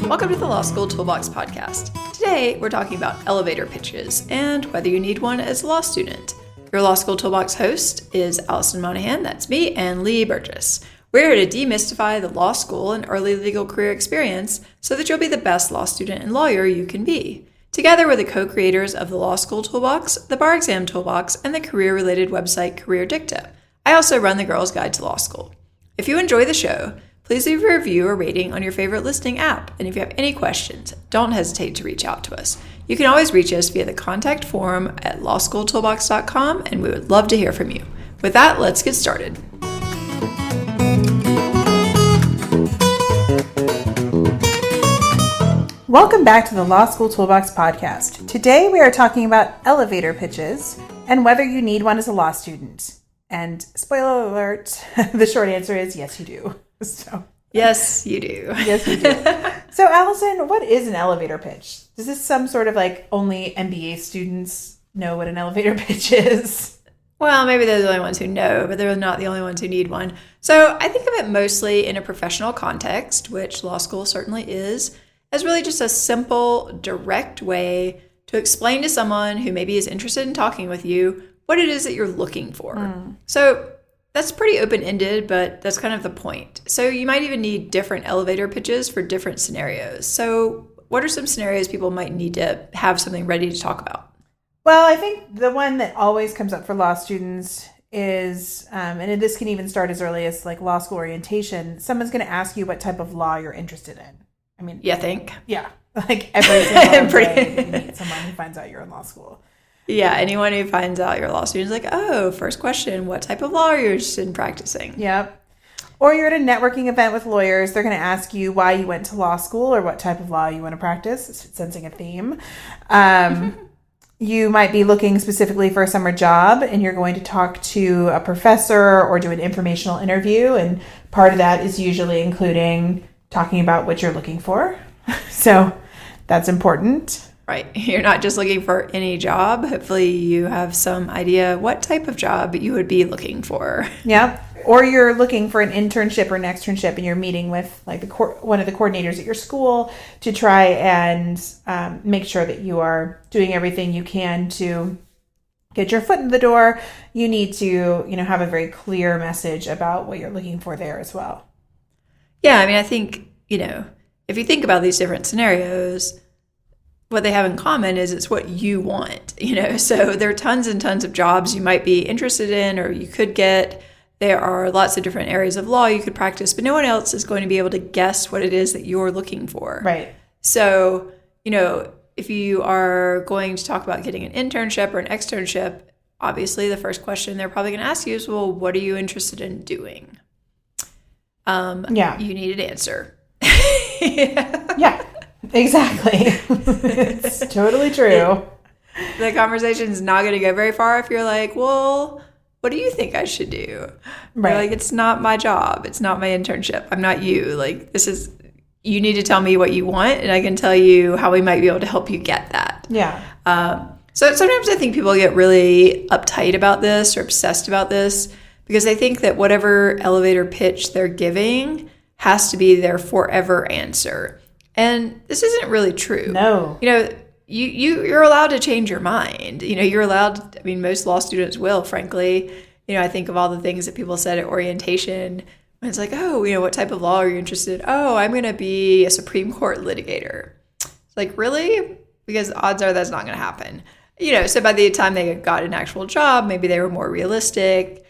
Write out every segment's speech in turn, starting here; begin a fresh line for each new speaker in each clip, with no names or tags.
Welcome to the Law School Toolbox podcast. Today, we're talking about elevator pitches and whether you need one as a law student. Your Law School Toolbox host is Alison Monahan, that's me, and Lee Burgess. We're here to demystify the law school and early legal career experience so that you'll be the best law student and lawyer you can be. Together, we're the co-creators of the Law School Toolbox, the Bar Exam Toolbox, and the career-related website Career Dicta. I also run the Girls Guide to Law School. If you enjoy the show, please leave a review or rating on your favorite listening app. And if you have any questions, don't hesitate to reach out to us. You can always reach us via the contact form at lawschooltoolbox.com, and we would love to hear from you. With that, let's get started.
Welcome back to the Law School Toolbox podcast. Today we are talking about elevator pitches and whether you need one as a law student. And spoiler alert, the short answer is yes, you do. So
yes, you do.
Yes, you do. So, Allison, what is an elevator pitch? Is this some sort of like only MBA students know what an elevator pitch is?
Well, maybe they're the only ones who know, but they're not the only ones who need one. So I think of it mostly in a professional context, which law school certainly is, as really just a simple, direct way to explain to someone who maybe is interested in talking with you what it is that you're looking for. So that's pretty open-ended, but that's kind of the point. So you might even need different elevator pitches for different scenarios. So what are some scenarios people might need to have something ready to talk about?
Well, I think the one that always comes up for law students is, and this can even start as early as like law school orientation, someone's going to ask you what type of law you're interested in. I mean,
you think?
Yeah. Like every single day you meet someone who finds out you're in law school.
Yeah, anyone who finds out you're a law student is like, oh, first question, what type of law are you interested in practicing?
Yep. Or you're at a networking event with lawyers. They're going to ask you why you went to law school or what type of law you want to practice. It's sensing a theme. You might be looking specifically for a summer job and you're going to talk to a professor or do an informational interview. And part of that is usually including talking about what you're looking for. So that's important.
Right. You're not just looking for any job. Hopefully you have some idea what type of job you would be looking for.
Yeah. Or you're looking for an internship or an externship and you're meeting with like one of the coordinators at your school to try and make sure that you are doing everything you can to get your foot in the door. You need to, have a very clear message about what you're looking for there as well.
Yeah. I mean, I think, if you think about these different scenarios, what they have in common is it's what you want, so there are tons and tons of jobs you might be interested in or you could get. There are lots of different areas of law you could practice, but no one else is going to be able to guess what it is that you're looking for.
Right.
So, if you are going to talk about getting an internship or an externship, obviously the first question they're probably going to ask you is, well, what are you interested in doing? You need an answer.
Yeah. Exactly. It's totally true.
The conversation's not going to go very far if you're like, well, what do you think I should do?
Right.
You're like, it's not my job. It's not my internship. I'm not you. Like, you need to tell me what you want, and I can tell you how we might be able to help you get that.
Yeah.
So sometimes I think people get really uptight about this or obsessed about this because they think that whatever elevator pitch they're giving has to be their forever answer. And this isn't really true.
No.
You're allowed to change your mind. You're allowed to, most law students will, frankly. I think of all the things that people said at orientation. When it's like, oh, what type of law are you interested in? Oh, I'm going to be a Supreme Court litigator. It's like, really? Because odds are that's not going to happen. So by the time they got an actual job, maybe they were more realistic.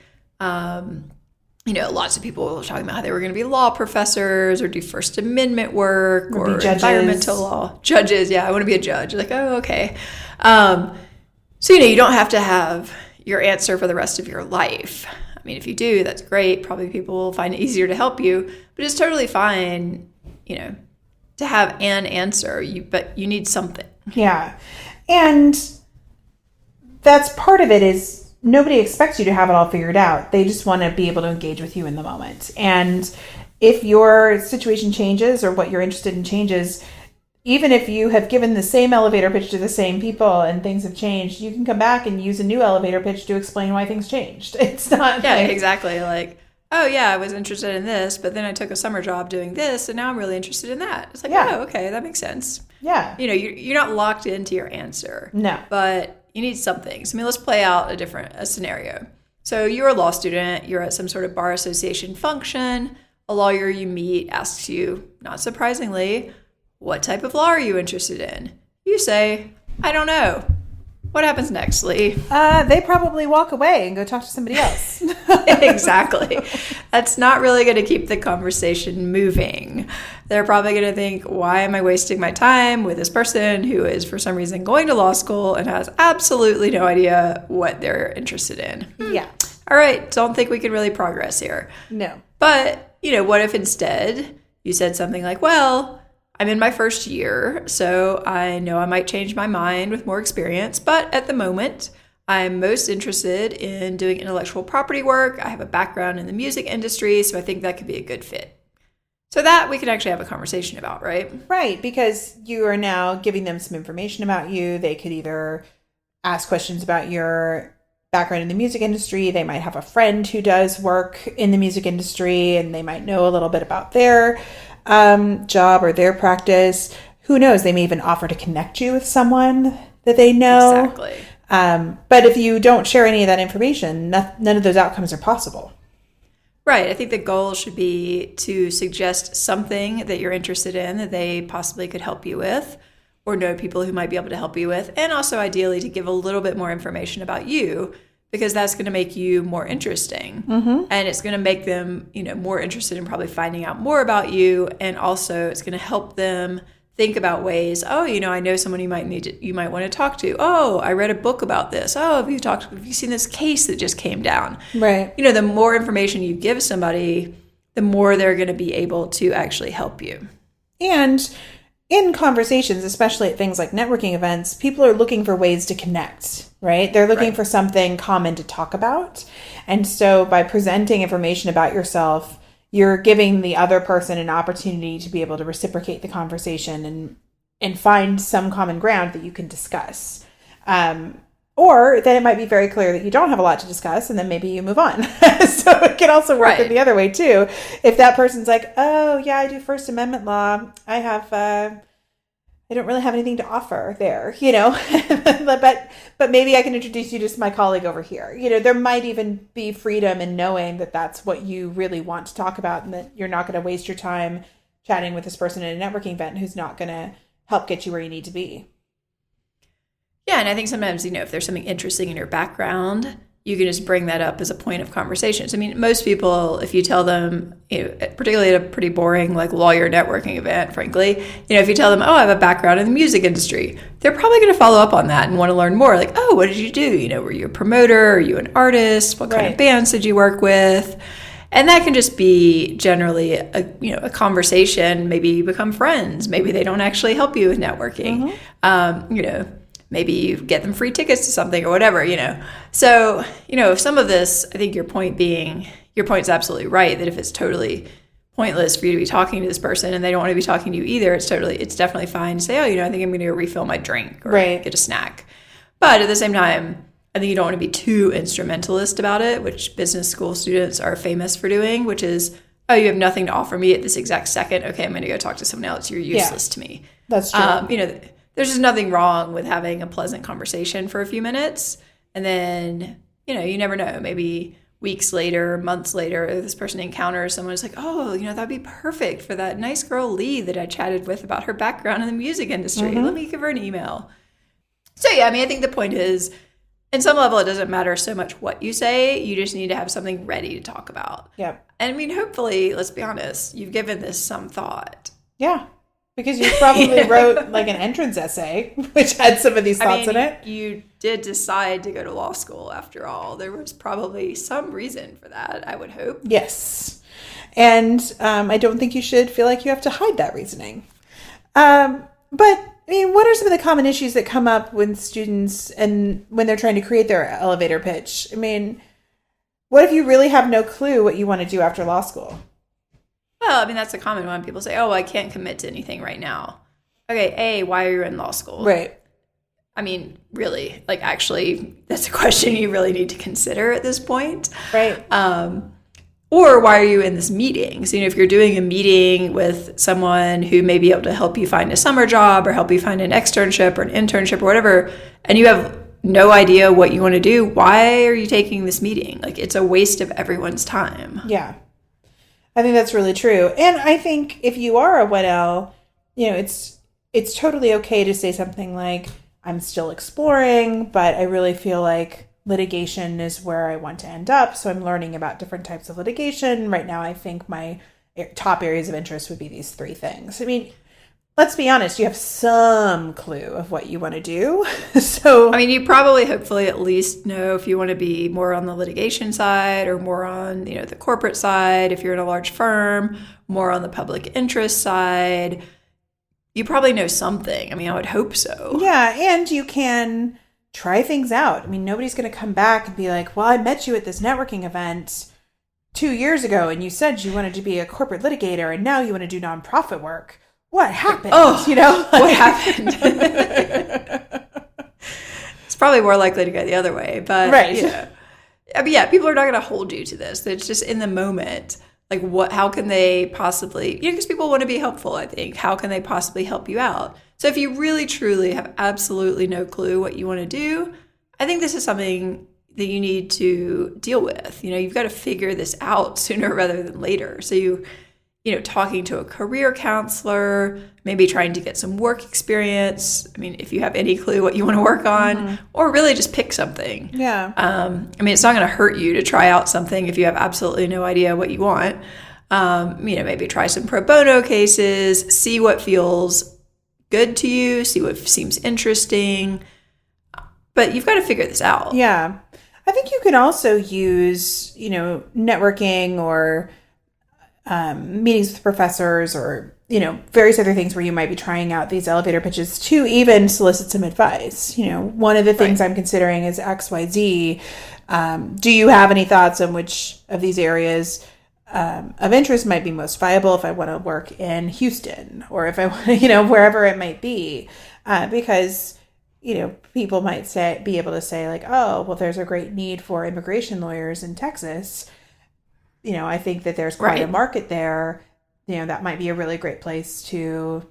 Lots of people were talking about how they were going to be law professors or do First Amendment work or environmental law. Judges, yeah, I want to be a judge. Like, oh, okay. So, you don't have to have your answer for the rest of your life. I mean, if you do, that's great. Probably people will find it easier to help you. But it's totally fine, to have an answer. But you need something.
Yeah. And that's part of it is nobody expects you to have it all figured out. They just want to be able to engage with you in the moment. And if your situation changes or what you're interested in changes, even if you have given the same elevator pitch to the same people and things have changed, you can come back and use a new elevator pitch to explain why things changed. It's not
exactly. Like, oh yeah, I was interested in this, but then I took a summer job doing this, and now I'm really interested in that. It's like, oh, okay, that makes sense.
Yeah.
You're not locked into your answer.
No.
But you need some things. I mean, let's play out a scenario. So you're a law student, you're at some sort of bar association function, a lawyer you meet asks you, not surprisingly, what type of law are you interested in? You say, I don't know. What happens next, Lee?
They probably walk away and go talk to somebody else.
Exactly. That's not really going to keep the conversation moving. They're probably going to think, why am I wasting my time with this person who is, for some reason, going to law school and has absolutely no idea what they're interested in?
Yeah.
All right. Don't think we can really progress here.
No.
But, what if instead you said something like, well, I'm in my first year, so I know I might change my mind with more experience, but at the moment, I'm most interested in doing intellectual property work. I have a background in the music industry, so I think that could be a good fit. So that we can actually have a conversation about, right?
Right, because you are now giving them some information about you. They could either ask questions about your background in the music industry. They might have a friend who does work in the music industry, and they might know a little bit about their job or their practice. Who knows? They may even offer to connect you with someone that they know.
Exactly.
But if you don't share any of that information, none of those outcomes are possible.
Right. I think the goal should be to suggest something that you're interested in that they possibly could help you with, or know people who might be able to help you with, and also ideally to give a little bit more information about you, because that's going to make you more interesting.
Mm-hmm.
And it's going to make them, more interested in probably finding out more about you. And also it's going to help them think about ways, I know someone you might want to talk to. Oh, I read a book about this. Oh, have you seen this case that just came down?
Right.
The more information you give somebody, the more they're going to be able to actually help you.
And in conversations, especially at things like networking events, people are looking for ways to connect, right? They're looking for something common to talk about. And so by presenting information about yourself, you're giving the other person an opportunity to be able to reciprocate the conversation and find some common ground that you can discuss. Or then it might be very clear that you don't have a lot to discuss, and then maybe you move on. So it can also work the other way too. If that person's like, oh yeah, I do First Amendment law. I don't really have anything to offer there, but maybe I can introduce you to my colleague over here. There might even be freedom in knowing that that's what you really want to talk about, and that you're not going to waste your time chatting with this person at a networking event who's not going to help get you where you need to be.
Yeah, and I think sometimes, if there's something interesting in your background, you can just bring that up as a point of conversations. I mean, most people, if you tell them, particularly at a pretty boring lawyer networking event, frankly, if you tell them, oh, I have a background in the music industry, they're probably going to follow up on that and want to learn more. Like, oh, what did you do? Were you a promoter? Are you an artist? What kind of bands did you work with? And that can just be generally a conversation. Maybe you become friends. Maybe they don't actually help you with networking. Mm-hmm. Maybe you get them free tickets to something or whatever, So, some of this, I think your point's absolutely right, that if it's totally pointless for you to be talking to this person and they don't want to be talking to you either, it's definitely fine to say, oh, I think I'm going to go refill my drink or get a snack. But at the same time, I think you don't want to be too instrumentalist about it, which business school students are famous for doing, which is, oh, you have nothing to offer me at this exact second. Okay, I'm going to go talk to someone else. You're useless to me.
That's true.
There's just nothing wrong with having a pleasant conversation for a few minutes. And then, you never know, maybe weeks later, months later, this person encounters someone who's like, oh, that'd be perfect for that nice girl Lee that I chatted with about her background in the music industry. Mm-hmm. Let me give her an email. So yeah, I think the point is, in some level, it doesn't matter so much what you say. You just need to have something ready to talk about.
Yeah.
And hopefully, let's be honest, you've given this some thought.
Yeah. Because you probably wrote an entrance essay, which had some of these thoughts in it.
You did decide to go to law school after all. There was probably some reason for that, I would hope.
Yes. And I don't think you should feel like you have to hide that reasoning. But what are some of the common issues that come up when students and when they're trying to create their elevator pitch? What if you really have no clue what you want to do after law school?
Well, that's a common one. People say, oh, I can't commit to anything right now. okay, why are you in law school?
Right.
I mean, really, like, actually, that's a question you really need to consider at this point.
Right.
Or why are you in this meeting? So, if you're doing a meeting with someone who may be able to help you find a summer job or help you find an externship or an internship or whatever, and you have no idea what you want to do, why are you taking this meeting? Like, it's a waste of everyone's time.
Yeah. I think that's really true. And I think if you are a 1L, it's totally okay to say something like, I'm still exploring, but I really feel like litigation is where I want to end up. So I'm learning about different types of litigation. Right now, I think my top areas of interest would be these 3 things. I mean, let's be honest, you have some clue of what you want to do. So,
I mean, you probably, hopefully, at least know if you want to be more on the litigation side or more on, the corporate side. If you're in a large firm, more on the public interest side. You probably know something. I mean, I would hope so.
Yeah, and you can try things out. I mean, nobody's going to come back and be like, well, I met you at this networking event 2 years ago, and you said you wanted to be a corporate litigator, and now you want to do nonprofit work. What happened?
What happened? It's probably more likely to go the other way, but
right.
I mean, people are not going to hold you to this. It's just in the moment. Like, how can they possibly, because people want to be helpful, I think. How can they possibly help you out? So if you really, truly have absolutely no clue what you want to do, I think this is something that you need to deal with. You've got to figure this out sooner rather than later. So talking to a career counselor, maybe trying to get some work experience. I mean, if you have any clue what you want to work on, or really just pick something.
Yeah.
I mean, it's not going to hurt you to try out something if you have absolutely no idea what you want. Maybe try some pro bono cases, see what feels good to you, see what seems interesting. But you've got to figure this out.
Yeah. I think you can also use, networking or meetings with professors or, various other things where you might be trying out these elevator pitches to even solicit some advice. One of the things I'm considering is XYZ. Do you have any thoughts on which of these areas of interest might be most viable if I want to work in Houston or if I want to, wherever it might be? Because, people might be able to say like, oh, well, there's a great need for immigration lawyers in Texas. I think that there's quite a market there. That might be a really great place to,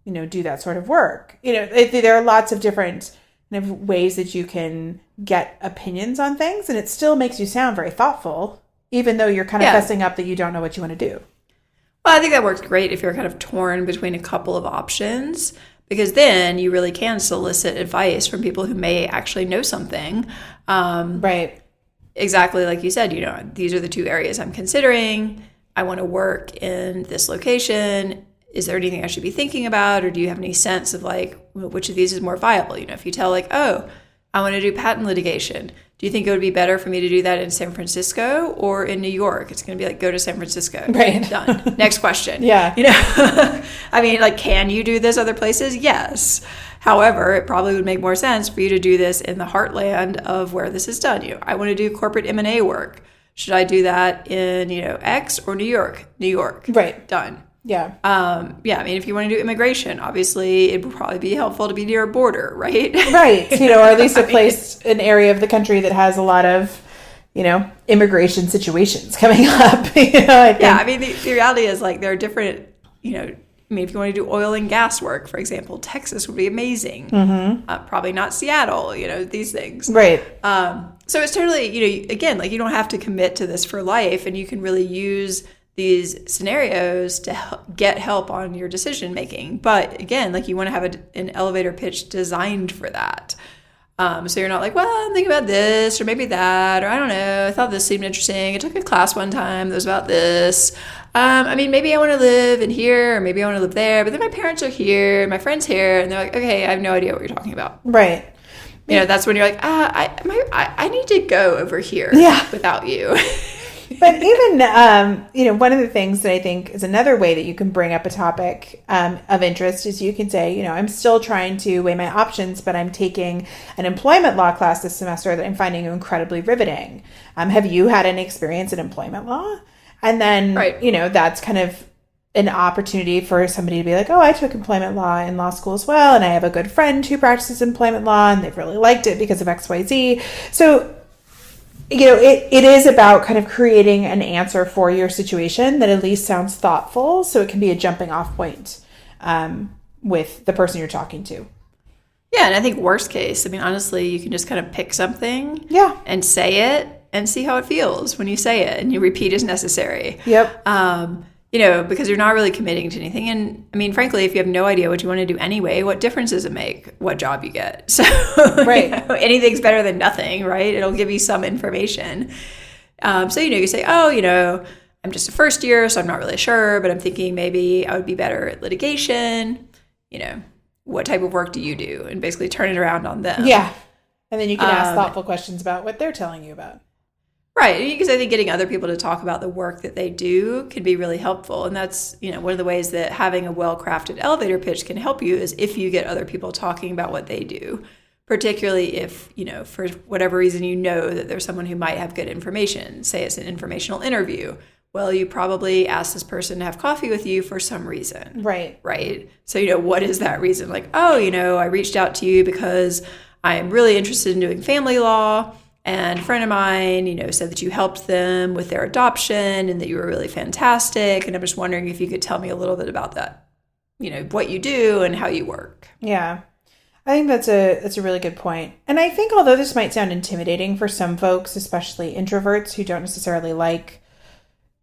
do that sort of work. There are lots of different kind of ways that you can get opinions on things, and it still makes you sound very thoughtful, even though you're kind of fessing up that you don't know what you want to do.
Well, I think that works great if you're kind of torn between a couple of options, because then you really can solicit advice from people who may actually know something.
Right.
Exactly like you said, these are the 2 areas I'm considering. I want to work in this location. Is there anything I should be thinking about? Or do you have any sense of like, which of these is more viable? If you tell like, oh, I want to do patent litigation. Do you think it would be better for me to do that in San Francisco or in New York? It's going to be like, go to San Francisco.
Right.
Done. Next question.
Yeah.
I mean, like, can you do this other places? Yes. However, it probably would make more sense for you to do this in the heartland of where this is done. I want to do corporate M&A work. Should I do that in, X or New York? New York.
Right.
Done.
Yeah.
I mean, if you want to do immigration, obviously it would probably be helpful to be near a border, right?
Right. Or at least an area of the country that has a lot of, immigration situations coming up. I think.
Yeah. I mean, the reality is like there are different, if you want to do oil and gas work, for example, Texas would be amazing. Mm-hmm. Probably not Seattle, these things.
Right.
So it's totally, again, like you don't have to commit to this for life, and you can really use these scenarios to get help on your decision making. But again, like you want to have an elevator pitch designed for that. So you're not like, well, I'm thinking about this or maybe that, or I don't know, I thought this seemed interesting. I took a class one time that was about this. I mean, maybe I want to live in here or maybe I want to live there, but then my parents are here, my friend's here, and they're like, okay, I have no idea what you're talking about.
Right.
That's when you're like, I need to go over here without you.
But even, one of the things that I think is another way that you can bring up a topic of interest is you can say, I'm still trying to weigh my options, but I'm taking an employment law class this semester that I'm finding incredibly riveting. Have you had any experience in employment law? And then, that's kind of an opportunity for somebody to be like, oh, I took employment law in law school as well, and I have a good friend who practices employment law, and they've really liked it because of XYZ. So, it is about kind of creating an answer for your situation that at least sounds thoughtful, so it can be a jumping off point with the person you're talking to.
Yeah, and I think worst case, honestly, you can just kind of pick something and say it and see how it feels when you say it, and you repeat as necessary.
Yep.
Because you're not really committing to anything. And frankly, if you have no idea what you want to do anyway, what difference does it make what job you get? So
right.
Anything's better than nothing, right? It'll give you some information. So you say, I'm just a first year, so I'm not really sure, but I'm thinking maybe I would be better at litigation. What type of work do you do? And basically turn it around on them.
Yeah. And then you can ask thoughtful questions about what they're telling you about.
Right. Because I think getting other people to talk about the work that they do can be really helpful. And that's, one of the ways that having a well-crafted elevator pitch can help you is if you get other people talking about what they do, particularly if, for whatever reason, that there's someone who might have good information. Say it's an informational interview. Well, you probably asked this person to have coffee with you for some reason.
Right.
Right. So, what is that reason? Like, I reached out to you because I am really interested in doing family law. And a friend of mine, said that you helped them with their adoption and that you were really fantastic. And I'm just wondering if you could tell me a little bit about that, what you do and how you work.
Yeah. I think that's a really good point. And I think although this might sound intimidating for some folks, especially introverts who don't necessarily like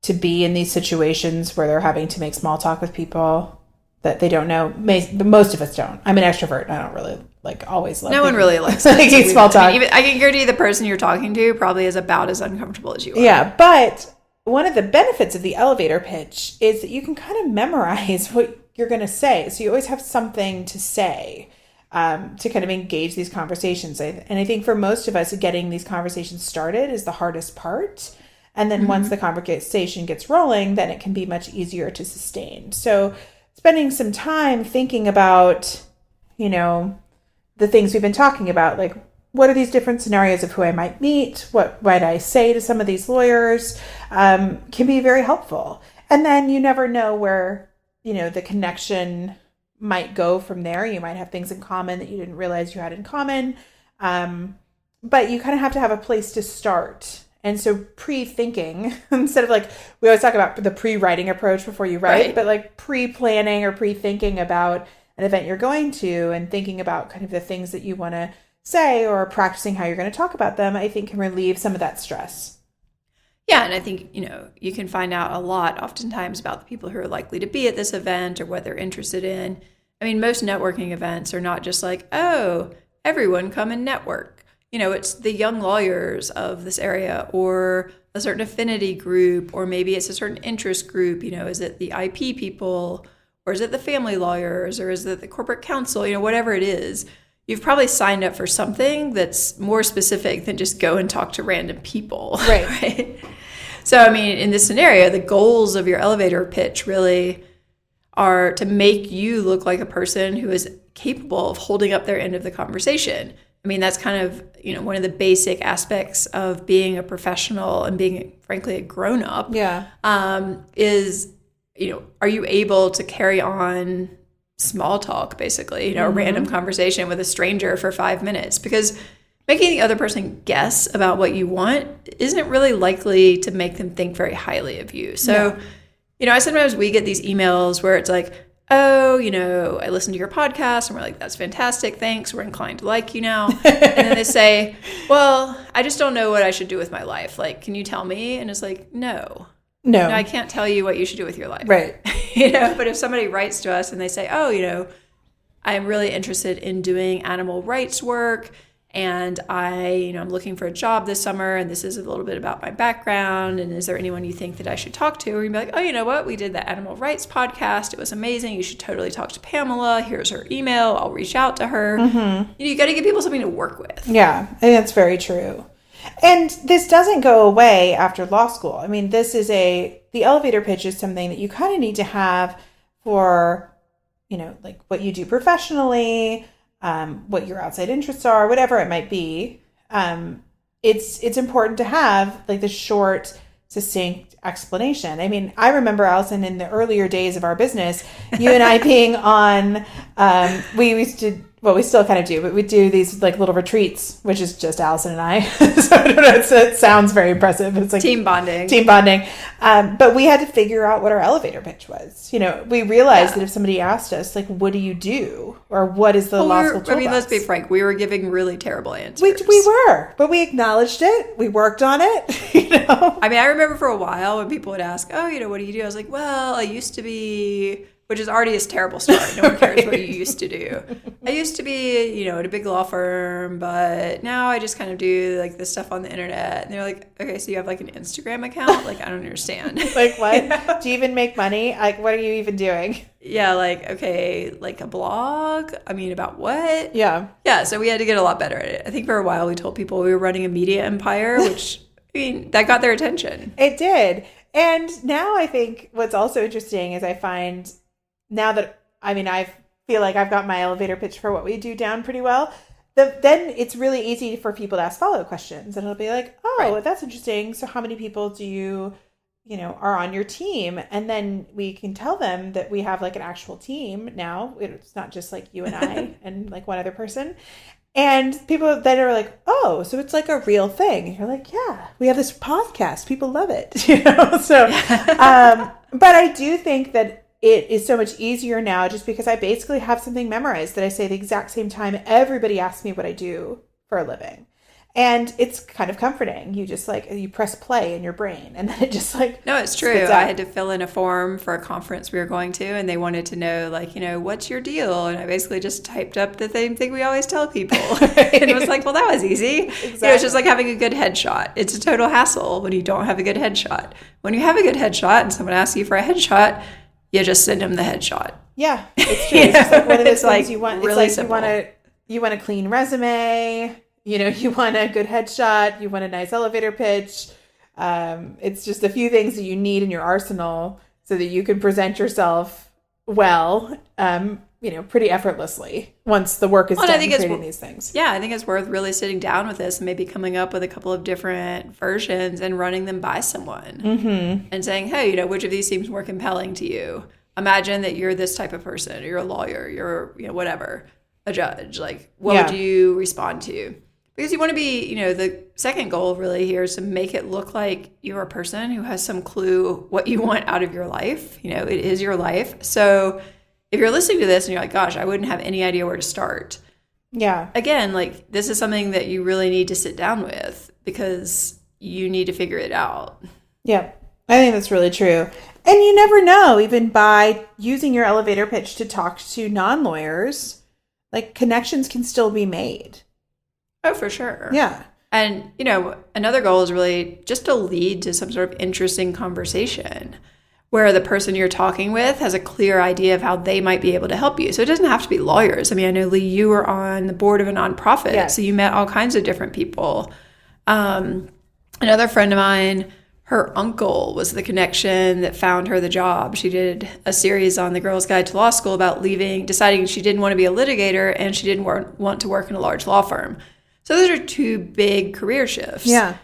to be in these situations where they're having to make small talk with people that they don't know. Most of us don't. I'm an extrovert. I don't really always love.
No one really likes
small talk.
I can guarantee the person you're talking to probably is about as uncomfortable as you are.
Yeah, but one of the benefits of the elevator pitch is that you can kind of memorize what you're going to say. So you always have something to say to kind of engage these conversations. And I think for most of us, getting these conversations started is the hardest part. And then once the conversation gets rolling, then it can be much easier to sustain. So spending some time thinking about, the things we've been talking about, like what are these different scenarios of who I might meet? What might I say to some of these lawyers can be very helpful. And then you never know where, the connection might go from there. You might have things in common that you didn't realize you had in common. But you kind of have to have a place to start. And so pre-thinking, instead of we always talk about the pre-writing approach before you write, but pre-planning or pre-thinking about an event you're going to and thinking about kind of the things that you want to say or practicing how you're going to talk about them, I think can relieve some of that stress.
Yeah, and I think, you can find out a lot oftentimes about the people who are likely to be at this event or what they're interested in. Most networking events are not just everyone come and network. It's the young lawyers of this area or a certain affinity group, or maybe it's a certain interest group. Is it the IP people, or is it the family lawyers, or is it the corporate counsel? Whatever it is, you've probably signed up for something that's more specific than just go and talk to random people. Right? So, in this scenario, the goals of your elevator pitch really are to make you look like a person who is capable of holding up their end of the conversation. That's kind of, one of the basic aspects of being a professional and being, frankly, a grown-up.
Yeah.
Is, are you able to carry on small talk, basically, a random conversation with a stranger for 5 minutes? Because making the other person guess about what you want isn't really likely to make them think very highly of you. So, sometimes we get these emails where it's like, I listened to your podcast, and we're like, that's fantastic, thanks, we're inclined to like you now. And then they say, well, I just don't know what I should do with my life. Can you tell me? And it's like, no, I can't tell you what you should do with your life.
Right.
But if somebody writes to us and they say, I'm really interested in doing animal rights work, and I'm looking for a job this summer, and this is a little bit about my background, and is there anyone you think that I should talk to? Or you'd be like, you know what? We did the animal rights podcast. It was amazing. You should totally talk to Pamela. Here's her email. I'll reach out to her. You got to give people something to work with.
Yeah, I think that's very true. And this doesn't go away after law school. This is the elevator pitch is something that you kind of need to have for, what you do professionally, what your outside interests are, whatever it might be. It's important to have the short succinct explanation. I mean, I remember, Allison, in the earlier days of our business, you and I being on, we used to, well, we still kind of do, but we do these like little retreats, which is just Allison and I. So I don't know, it sounds very impressive. It's like
team bonding.
But we had to figure out what our elevator pitch was. We realized that if somebody asked us, like, what do you do? Or what is the Law School Toolbox?
I mean, let's be frank. We were giving really terrible answers.
We were, but we acknowledged it. We worked on it,
I mean, I remember for a while when people would ask, oh, what do you do? I was like, well, I used to be... Which is already a terrible story. No one cares what you used to do. I used to be, at a big law firm, but now I just kind of do like this stuff on the internet. And they're like, okay, so you have like an Instagram account? Like, I don't understand.
Like what? Do you even make money? Like, what are you even doing?
Yeah, like, okay, like a blog? I mean, about what?
Yeah.
Yeah, so we had to get a lot better at it. I think for a while we told people we were running a media empire, which, that got their attention.
It did. And now I think what's also interesting is I find... Now that, I feel like I've got my elevator pitch for what we do down pretty well, then it's really easy for people to ask follow-up questions. And it'll be like, oh, that's interesting. So how many people do you are on your team? And then we can tell them that we have like an actual team now. It's not just like you and I and like one other person. And people then are like, oh, so it's like a real thing. And you're like, yeah, we have this podcast. People love it. So, but I do think that it is so much easier now just because I basically have something memorized that I say the exact same time everybody asks me what I do for a living. And it's kind of comforting. You just you press play in your brain and then it just
No, it's true. I had to fill in a form for a conference we were going to and they wanted to know, what's your deal? And I basically just typed up the same thing we always tell people. And it was like, well, that was easy. Exactly. It's just like having a good headshot. It's a total hassle when you don't have a good headshot. When you have a good headshot and someone asks you for a headshot, you just send them the headshot.
Yeah, it's true. It's just like one of those things you want.
Really
it's like
simple.
You want a clean resume. You want a good headshot. You want a nice elevator pitch. It's just a few things that you need in your arsenal so that you can present yourself well, pretty effortlessly once the work is done creating these things.
Yeah, I think it's worth really sitting down with this and maybe coming up with a couple of different versions and running them by someone and saying, hey, which of these seems more compelling to you? Imagine that you're this type of person, or you're a lawyer, you're, whatever, a judge. Like, what would you respond to? Because you want to be, the second goal really here is to make it look like you're a person who has some clue what you want out of your life. It is your life. So if you're listening to this and you're like, gosh, I wouldn't have any idea where to start.
Yeah.
Again, this is something that you really need to sit down with because you need to figure it out.
Yeah, I think that's really true. And you never know, even by using your elevator pitch to talk to non-lawyers, connections can still be made.
Oh, for sure.
Yeah.
And, another goal is really just to lead to some sort of interesting conversation where the person you're talking with has a clear idea of how they might be able to help you. So it doesn't have to be lawyers. I mean, I know, Lee, you were on the board of a nonprofit, so you met all kinds of different people. Another friend of mine, her uncle was the connection that found her the job. She did a series on the Girls Guide to Law School about deciding she didn't want to be a litigator and she didn't want to work in a large law firm. So those are two big career shifts.
Yeah.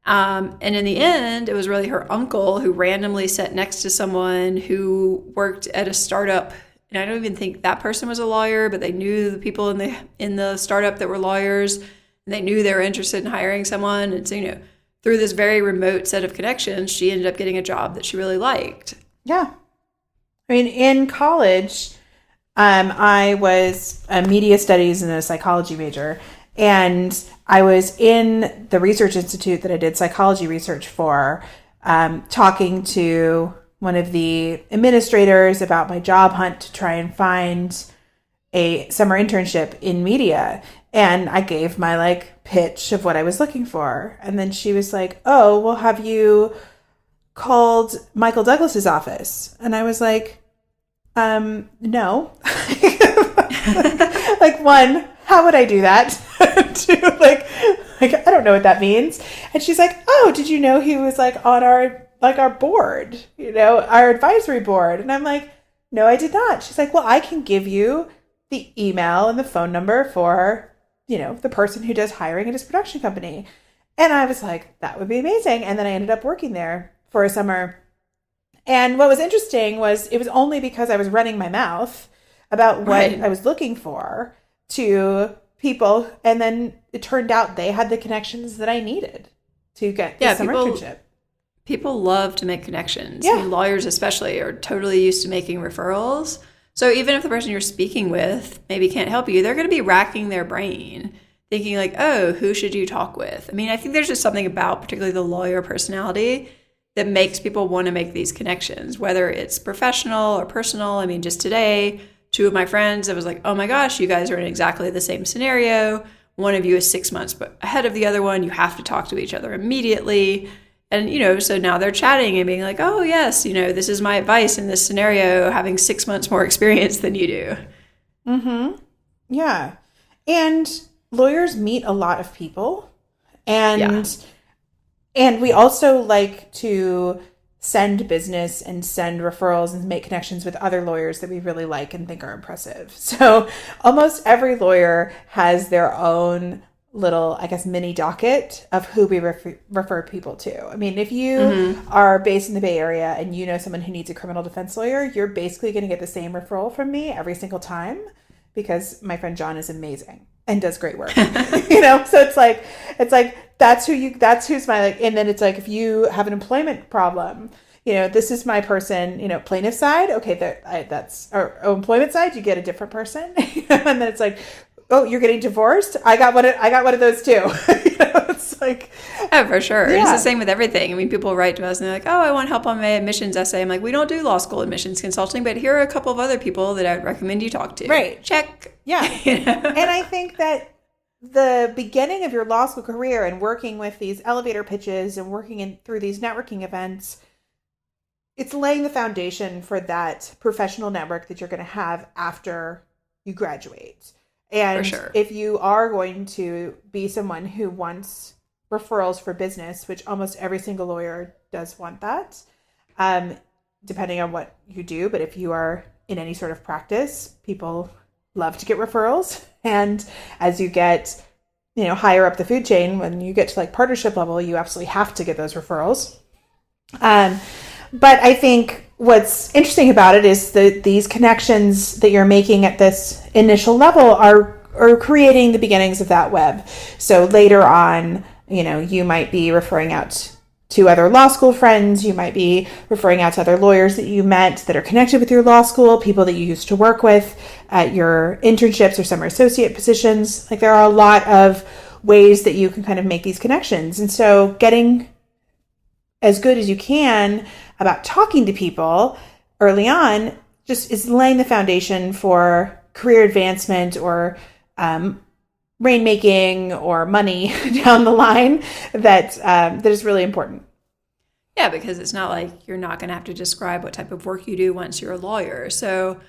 And in the end, it was really her uncle who randomly sat next to someone who worked at a startup. And I don't even think that person was a lawyer, but they knew the people in the startup that were lawyers, and they knew they were interested in hiring someone. And so, through this very remote set of connections, she ended up getting a job that she really liked.
Yeah. I mean, in college, I was a media studies and a psychology major. And I was in the research institute that I did psychology research for, talking to one of the administrators about my job hunt to try and find a summer internship in media. And I gave my pitch of what I was looking for. And then she was like, oh, well, have you called Michael Douglas's office? And I was like, no. One, how would I do that? Two, I don't know what that means. And she's like, oh, did you know he was on our board, our advisory board? And I'm like, no, I did not. She's like, well, I can give you the email and the phone number for, the person who does hiring at his production company. And I was like, that would be amazing. And then I ended up working there for a summer. And what was interesting was it was only because I was running my mouth about what I was looking for to people. And then it turned out they had the connections that I needed to get the summer internship.
People love to make connections.
Yeah.
I mean, lawyers especially are totally used to making referrals. So even if the person you're speaking with maybe can't help you, they're going to be racking their brain thinking like, oh, who should you talk with? I mean, I think there's just something about particularly the lawyer personality that makes people want to make these connections, whether it's professional or personal. I mean, just today, 2 of my friends, I was like, oh my gosh, you guys are in exactly the same scenario. One of you is 6 months ahead of the other one. You have to talk to each other immediately. And, so now they're chatting and being like, oh, yes, this is my advice in this scenario, having 6 months more experience than you do.
Mm-hmm. Yeah. And lawyers meet a lot of people. And we also like to send business and send referrals and make connections with other lawyers that we really like and think are impressive. So almost every lawyer has their own little, I guess, mini docket of who we refer people to. I mean, if you are based in the Bay Area and you know someone who needs a criminal defense lawyer, you're basically going to get the same referral from me every single time because my friend John is amazing and does great work. So it's like that's who's my like. And then it's like if you have an employment problem, this is my person. Plaintiff side, okay, that's or employment side, you get a different person. And then it's like, oh, you're getting divorced? I got one of those too. It's like,
oh, for sure. Yeah. It's the same with everything. I mean, people write to us and they're like, oh, I want help on my admissions essay. I'm like, we don't do law school admissions consulting, but here are a couple of other people that I'd recommend you talk to.
Right.
Check.
Yeah. And I think that the beginning of your law school career and working with these elevator pitches and working through these networking events, it's laying the foundation for that professional network that you're going to have after you graduate. And if you are going to be someone who wants referrals for business, which almost every single lawyer does want that, depending on what you do. But if you are in any sort of practice, people love to get referrals. And as you get, higher up the food chain, when you get to like partnership level, you absolutely have to get those referrals. But I think what's interesting about it is that these connections that you're making at this initial level are creating the beginnings of that web. So later on, you might be referring out to other law school friends. You might be referring out to other lawyers that you met that are connected with your law school, people that you used to work with at your internships or summer associate positions. Like there are a lot of ways that you can kind of make these connections. And so getting as good as you can about talking to people early on just is laying the foundation for career advancement or rainmaking or money down the line that is really important.
Yeah, because it's not like you're not going to have to describe what type of work you do once you're a lawyer. So,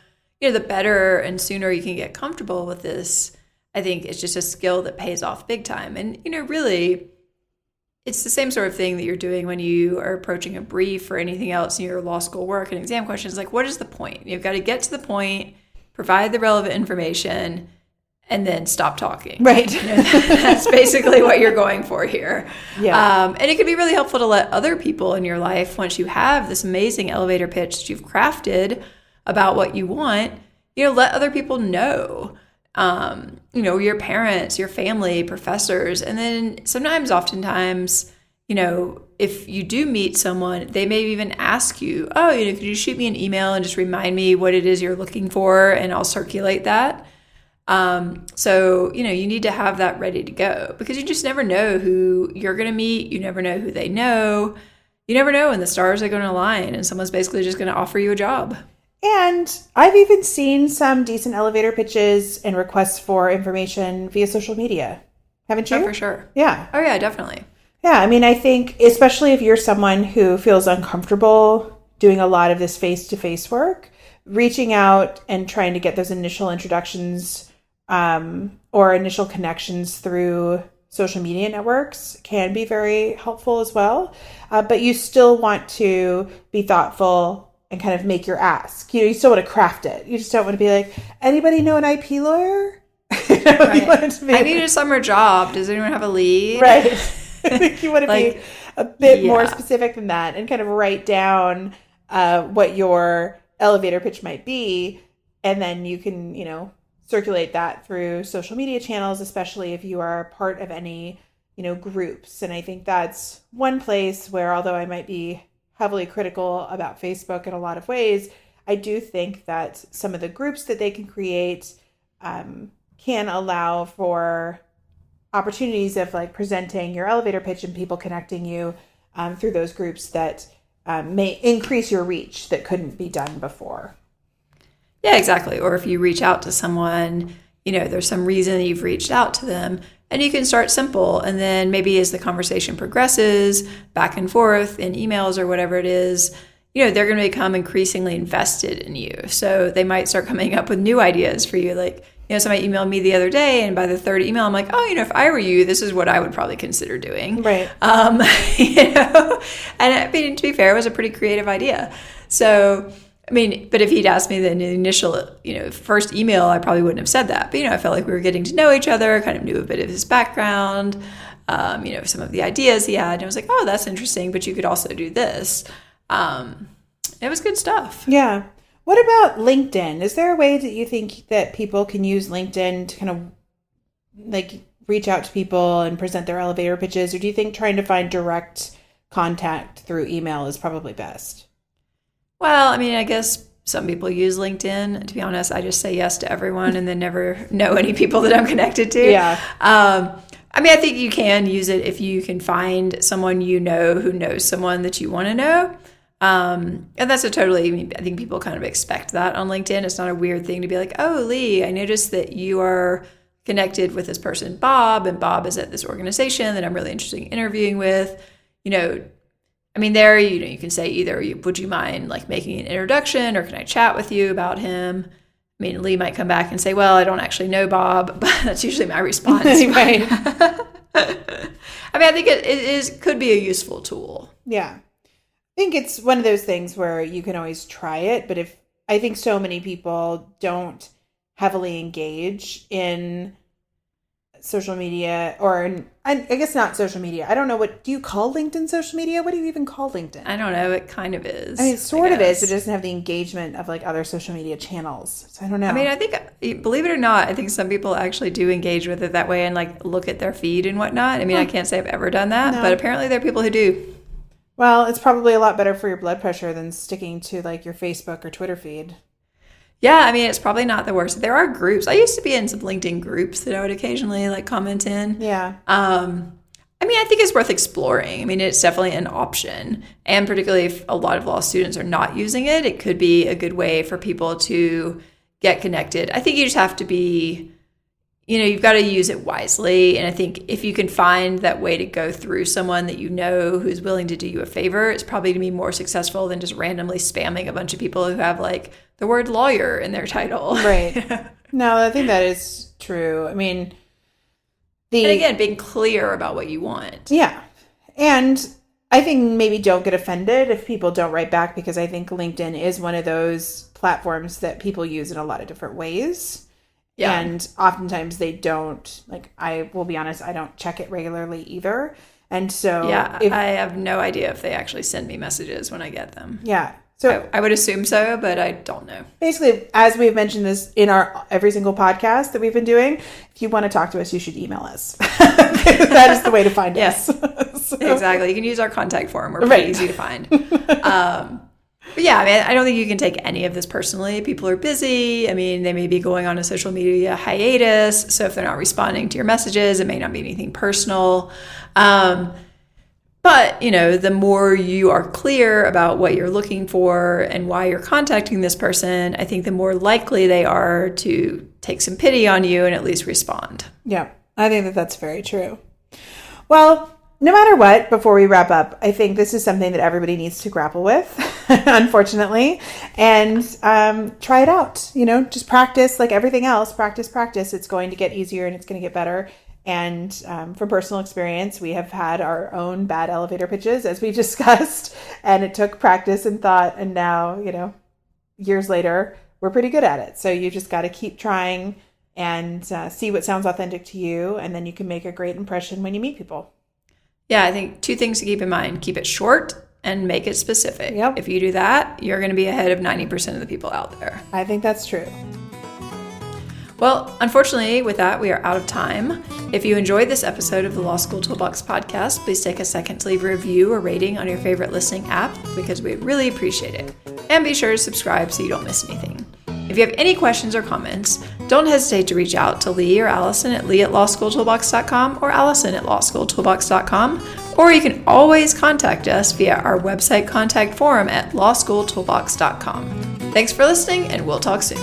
the better and sooner you can get comfortable with this, I think it's just a skill that pays off big time. And, really, it's the same sort of thing that you're doing when you are approaching a brief or anything else in your law school work and exam questions. Like, what is the point? You've got to get to the point, provide the relevant information, and then stop talking.
Right.
That's basically what you're going for here.
Yeah.
And it can be really helpful to let other people in your life, once you have this amazing elevator pitch that you've crafted about what you want, let other people know. Your parents, your family, professors. And then oftentimes, if you do meet someone, they may even ask you, oh, could you shoot me an email and just remind me what it is you're looking for, and I'll circulate that. So, you need to have that ready to go because you just never know who you're going to meet. You never know who they know. You never know when the stars are going to align and someone's basically just going to offer you a job.
And I've even seen some decent elevator pitches and requests for information via social media. Haven't you?
Oh, for sure.
Yeah.
Oh, yeah, definitely.
Yeah. I mean, I think especially if you're someone who feels uncomfortable doing a lot of this face-to-face work, reaching out and trying to get those initial introductions or initial connections through social media networks can be very helpful as well. But you still want to be thoughtful and kind of make your ask. You still want to craft it. You just don't want to be like, anybody know an IP lawyer?
Right. I need a summer job. Does anyone have a lead?
Right. I think you want to be a bit more specific than that and kind of write down what your elevator pitch might be. And then you can, circulate that through social media channels, especially if you are part of any, groups. And I think that's one place where, although I might be heavily critical about Facebook in a lot of ways, I do think that some of the groups that they can create can allow for opportunities of like presenting your elevator pitch and people connecting you through those groups that may increase your reach that couldn't be done before.
Yeah, exactly. Or if you reach out to someone, there's some reason you've reached out to them, and you can start simple. And then maybe as the conversation progresses back and forth in emails or whatever it is, they're going to become increasingly invested in you. So they might start coming up with new ideas for you. Like, somebody emailed me the other day, and by the third email, I'm like, if I were you, this is what I would probably consider doing.
Right.
And I mean, to be fair, it was a pretty creative idea. So, but if he'd asked me in the initial, first email, I probably wouldn't have said that. But, I felt like we were getting to know each other, kind of knew a bit of his background, some of the ideas he had. And I was like, oh, that's interesting, but you could also do this. It was good stuff.
Yeah. What about LinkedIn? Is there a way that you think that people can use LinkedIn to kind of like reach out to people and present their elevator pitches? Or do you think trying to find direct contact through email is probably best? Well,
I guess some people use LinkedIn. To be honest, I just say yes to everyone and then never know any people that I'm connected to.
Yeah.
I think you can use it if you can find someone who knows someone that you want to know. And that's I think people kind of expect that on LinkedIn. It's not a weird thing to be like, oh, Lee, I noticed that you are connected with this person, Bob, and Bob is at this organization that I'm really interested in interviewing with. There, you can say either, would you mind like making an introduction, or can I chat with you about him? Lee might come back and say, well, I don't actually know Bob, but that's usually my response.
Right.
I think it could be a useful tool.
Yeah. I think it's one of those things where you can always try it, but I think so many people don't heavily engage in social media, or I guess not social media. I don't know, do you call LinkedIn social media? What do you even call LinkedIn?
I don't know. It kind of is.
It sort of is. It doesn't have the engagement of like other social media channels. So I don't know.
I think, believe it or not, I think some people actually do engage with it that way and like look at their feed and whatnot. I can't say I've ever done that, but apparently there are people who do.
Well, it's probably a lot better for your blood pressure than sticking to like your Facebook or Twitter feed.
Yeah, it's probably not the worst. There are groups. I used to be in some LinkedIn groups that I would occasionally like comment in.
Yeah.
I think it's worth exploring. It's definitely an option. And particularly if a lot of law students are not using it, it could be a good way for people to get connected. I think you just have to be, you've got to use it wisely. And I think if you can find that way to go through someone that who's willing to do you a favor, it's probably going to be more successful than just randomly spamming a bunch of people who have like the word lawyer in their title.
Right. No, I think that is true.
And again, being clear about what you want.
Yeah. And I think maybe don't get offended if people don't write back, because I think LinkedIn is one of those platforms that people use in a lot of different ways. Yeah. And oftentimes they don't, like, I will be honest, I don't check it regularly either. And so
I have no idea if they actually send me messages when I get them.
Yeah. So
I would assume so, but I don't know.
Basically, as we've mentioned this in our every single podcast that we've been doing, if you want to talk to us, you should email us. That is the way to find us.
So. Exactly. You can use our contact form. We're pretty easy to find. But yeah, I don't think you can take any of this personally. People are busy. They may be going on a social media hiatus. So if they're not responding to your messages, it may not be anything personal. But, the more you are clear about what you're looking for and why you're contacting this person, I think the more likely they are to take some pity on you and at least respond.
Yeah, I think that that's very true. Well, no matter what, before we wrap up, I think this is something that everybody needs to grapple with, unfortunately, and try it out. Just practice like everything else. Practice. It's going to get easier and it's going to get better. And from personal experience, we have had our own bad elevator pitches, as we discussed, and it took practice and thought. And now, years later, we're pretty good at it. So you just got to keep trying and see what sounds authentic to you. And then you can make a great impression when you meet people.
Yeah, I think 2 things to keep in mind. Keep it short and make it specific.
Yep.
If you do that, you're going to be ahead of 90% of the people out there.
I think that's true.
Well, unfortunately, with that, we are out of time. If you enjoyed this episode of the Law School Toolbox podcast, please take a second to leave a review or rating on your favorite listening app because we'd really appreciate it. And be sure to subscribe so you don't miss anything. If you have any questions or comments, don't hesitate to reach out to Lee or Allison at lee@lawschooltoolbox.com or allison@lawschooltoolbox.com, or you can always contact us via our website contact form at lawschooltoolbox.com. Thanks for listening, and we'll talk soon.